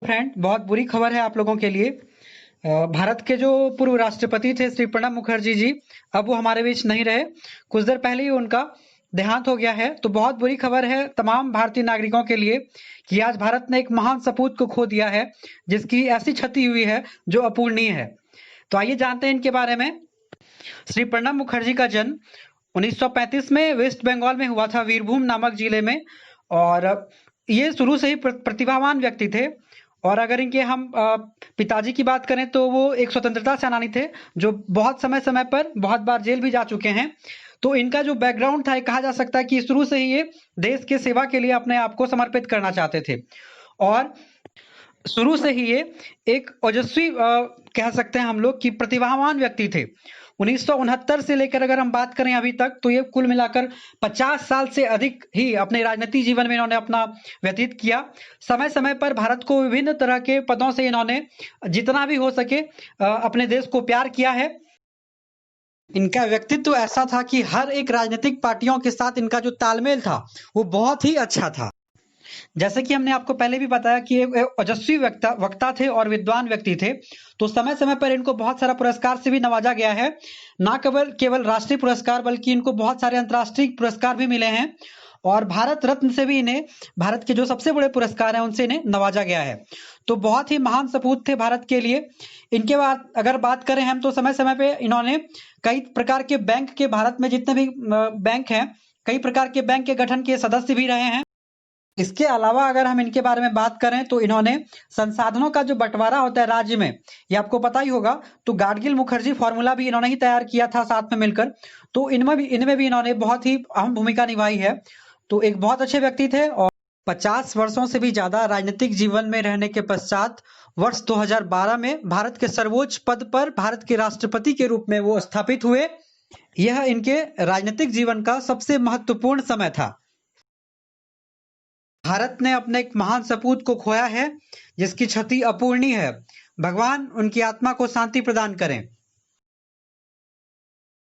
Friend, बहुत बुरी खबर है आप लोगों के लिए। भारत के जो पूर्व राष्ट्रपति थे श्री प्रणब मुखर्जी जी, अब वो हमारे बीच नहीं रहे। कुछ देर पहले ही उनका देहांत हो गया है। तो बहुत बुरी खबर है तमाम भारतीय नागरिकों के लिए कि आज भारत ने एक महान सपूत को खो दिया है, जिसकी ऐसी क्षति हुई है जो अपूरणीय है। तो आइए जानते हैं इनके बारे में। श्री प्रणब मुखर्जी का जन्म 1935 में वेस्ट बंगाल में हुआ था, वीरभूम नामक जिले में। और ये शुरू से ही प्रतिभावान व्यक्ति थे। और अगर इनके हम पिताजी की बात करें तो वो एक स्वतंत्रता सेनानी थे, जो बहुत समय समय पर बहुत बार जेल भी जा चुके हैं। तो इनका जो बैकग्राउंड था, ये कहा जा सकता है कि शुरू से ही ये देश के सेवा के लिए अपने आप को समर्पित करना चाहते थे। और शुरू से ही ये एक ओजस्वी कह सकते हैं हम लोग कि प्रतिभावान व्यक्ति थे। 1969 से लेकर अगर हम बात करें अभी तक, तो ये कुल मिलाकर 50 साल से अधिक ही अपने राजनीतिक जीवन में इन्होंने अपना व्यतीत किया। समय समय पर भारत को विभिन्न तरह के पदों से इन्होंने जितना भी हो सके अपने देश को प्यार किया है। इनका व्यक्तित्व ऐसा था कि हर एक राजनीतिक पार्टियों के साथ इनका जो तालमेल था वो बहुत ही अच्छा था। जैसे कि हमने आपको पहले भी बताया कि एक ओजस्वी वक्ता थे और विद्वान व्यक्ति थे। तो समय समय पर इनको बहुत सारा पुरस्कार से भी नवाजा गया है। ना केवल केवल राष्ट्रीय पुरस्कार, बल्कि इनको बहुत सारे अंतर्राष्ट्रीय पुरस्कार भी मिले हैं। और भारत रत्न से भी इन्हें, भारत के जो सबसे बड़े पुरस्कार हैं उनसे इन्हें नवाजा गया है। तो बहुत ही महान सपूत थे भारत के लिए। इनके बाद अगर बात करें हम, तो समय समय पे इन्होंने कई प्रकार के बैंक के, भारत में जितने भी बैंक हैं, कई प्रकार के बैंक के गठन के सदस्य भी रहे हैं। इसके अलावा अगर हम इनके बारे में बात करें तो इन्होंने संसाधनों का जो बंटवारा होता है राज्य में, ये आपको पता ही होगा। तो गाडगिल मुखर्जी फॉर्मूला भी इन्होंने ही तैयार किया था साथ में मिलकर। तो इनमें भी इन्होंने बहुत ही अहम भूमिका निभाई है। तो एक बहुत अच्छे व्यक्ति थे। और 50 वर्षों से भी ज्यादा राजनीतिक जीवन में रहने के पश्चात वर्ष 2012 में भारत के सर्वोच्च पद पर भारत के राष्ट्रपति के रूप में वो स्थापित हुए। यह इनके राजनीतिक जीवन का सबसे महत्वपूर्ण समय था। भारत ने अपने एक महान सपूत को खोया है, जिसकी क्षति अपूरणीय है। भगवान उनकी आत्मा को शांति प्रदान करें।